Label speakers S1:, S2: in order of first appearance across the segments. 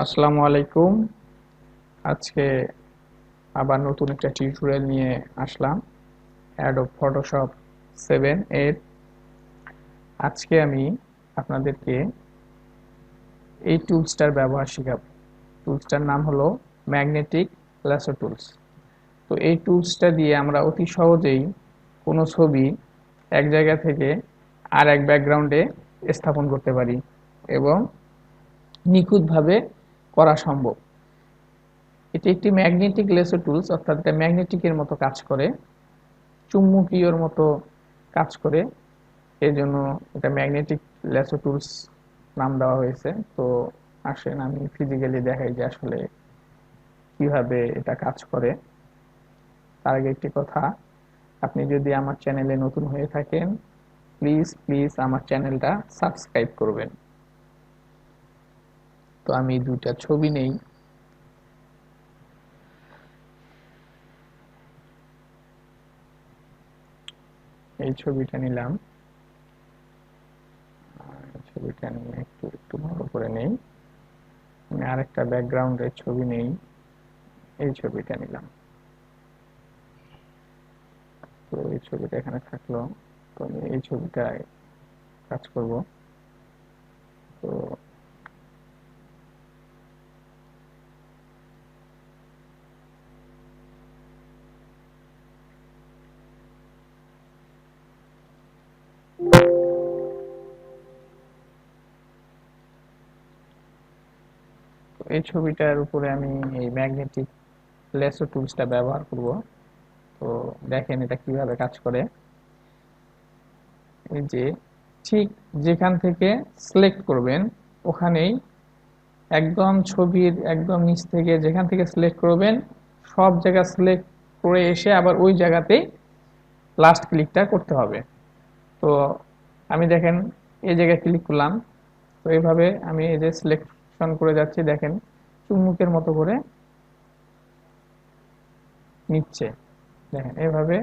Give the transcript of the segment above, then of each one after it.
S1: আসসালামু আলাইকুম। আজকে আবার নতুন একটা টিউটোরিয়াল নিয়ে আসলাম, অ্যাডোব ফটোশপ 7 এর। আজকে আমি আপনাদেরকে এই টুলসটার ব্যবহার শেখাবো। টুলসটার নাম হলো ম্যাগনেটিক ল্যাসো টুলস। তো এই টুলসটা দিয়ে আমরা অতি সহজেই কোনো ছবি এক জায়গা থেকে আর এক ব্যাকগ্রাউন্ডে স্থাপন করতে পারি এবং নিখুঁতভাবে করা সম্ভব। এটি একটি ম্যাগনেটিক লেসো টুলস, অর্থাৎ এটা ম্যাগনেটিকের মতো কাজ করে, চুম্বকীয়র মতো কাজ করে। এই জন্য এটা ম্যাগনেটিক লেসো টুলস নাম দেওয়া হয়েছে। তো আসেন আমি ফিজিক্যালি দেখাই যে আসলে কিভাবে এটা কাজ করে। তার আগে একটি কথা, আপনি যদি আমার চ্যানেলে নতুন হয়ে থাকেন, প্লিজ প্লিজ আমার চ্যানেলটা সাবস্ক্রাইব করবেন। তো আমি দুইটা ছবি নেই। এই ছবিটা নিলাম, ছবিটা নিয়ে একটু একটু ভালো করে নেই। আমি আরেকটা ব্যাকগ্রাউন্ডের ছবি নেই, এই ছবিটা নিলাম। তো এই ছবিটা এখানে থাকলো। তো আমি এই ছবিটায় কাজ করব। তো এই ছবিটার উপরে আমি এই ম্যাগনেটিক লেসো টুলসটা ব্যবহার করব। তো দেখেন এটা কিভাবে কাজ করে। এই যে ঠিক যেখান থেকে সিলেক্ট করবেন ওখানেই, একদম ছবির একদম নিচ থেকে যেখান থেকে সিলেক্ট করবেন সব জায়গা সিলেক্ট করে এসে আবার ওই জায়গাতেই লাস্ট ক্লিকটা করতে হবে। তো আমি দেখেন এই জায়গায় ক্লিক করলাম। তো এইভাবে আমি এই যে সিলেকশন করে যাচ্ছি, দেখেন চুম্বকের মতো করে নিচ্ছে। দেখেন এইভাবে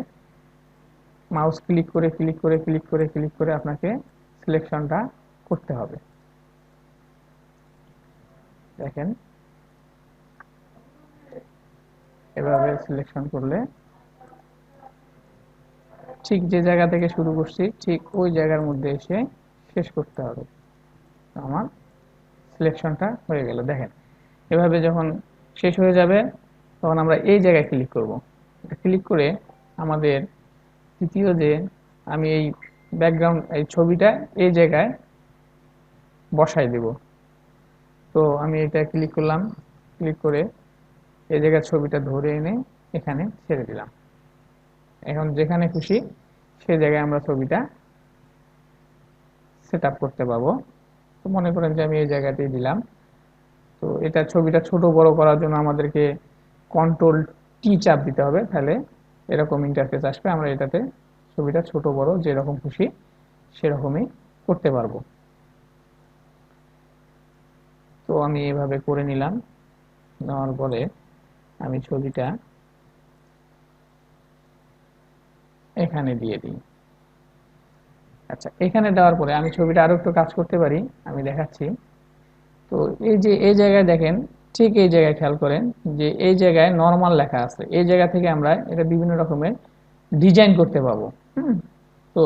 S1: মাউস ক্লিক করে ক্লিক করে ক্লিক করে ক্লিক করে আপনাকে সিলেকশনটা করতে হবে। দেখেন এভাবে সিলেকশন করলে ঠিক যে জায়গা থেকে শুরু করছি ঠিক ওই জায়গার মধ্যে এসে শেষ করতে হবে। আমার সিলেকশনটা হয়ে গেল। দেখেন এভাবে যখন শেষ হয়ে যাবে তখন আমরা এই জায়গায় ক্লিক করব। ক্লিক করে আমাদের তৃতীয় যে আমি এই ব্যাকগ্রাউন্ড এই ছবিটা এই জায়গায় বসাই দেব। তো আমি এটা ক্লিক করলাম, ক্লিক করে এই জায়গায় ছবিটা ধরে এনে এখানে ছেড়ে দিলাম। এখন যেখানে খুশি সেই জায়গায় আমরা ছবিটা সেট আপ করতে পারবো। তো মনে করেন যে আমি এই জায়গাতেই দিলাম। তো এটা ছবিটা ছোট বড় করার জন্য আমাদেরকে কন্ট্রোল টি চাপ দিতে হবে, তাহলে এরকম ইন্টারফেস আসবে। আমরা এটাতে ছবিটা ছোট বড় যেরকম খুশি সেরকমই করতে পারবো। তো আমি এভাবে করে নিলাম। নেওয়ার পরে আমি ছবিটা এখানে দিয়ে দিই। আচ্ছা, এখানে দেওয়ার পরে আমি ছবিটা আরো একটু কাজ করতে পারি, আমি দেখাচ্ছি। তো এই যে এই জায়গায় দেখেন, ঠিক এই জায়গায় খেয়াল করেন যে এই জায়গায় নরমাল লেখা আছে। এই জায়গা থেকে আমরা এটা বিভিন্ন রকমের ডিজাইন করতে পাবো। তো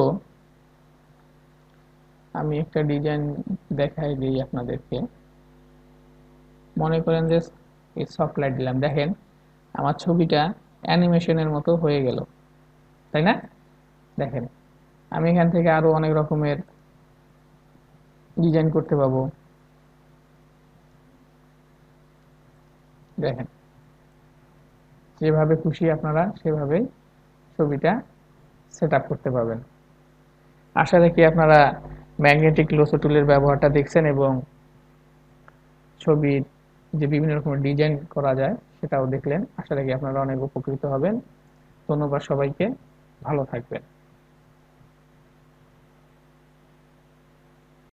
S1: আমি একটা ডিজাইন দেখাই দিই আপনাদেরকে। মনে করেন যে এই সফট লাইট দিলাম, দেখেন আমার ছবিটা অ্যানিমেশনের মতো হয়ে গেল, তাই না? দেখেন আমি এখান থেকে আরো অনেক রকমের ডিজাইন করতে পাবো। দেখেন যেভাবে খুশি আপনারা সেভাবেই ছবিটা সেট আপ করতে পারবেন। আশা রাখি আপনারা ম্যাগনেটিক লেসো টুলের ব্যবহারটা দেখছেন এবং ছবির যে বিভিন্ন রকমের ডিজাইন করা যায় সেটাও দেখলেন। আশা রাখি আপনারা অনেক উপকৃত হবেন। ধন্যবাদ সবাইকে, ভালো থাকবেন।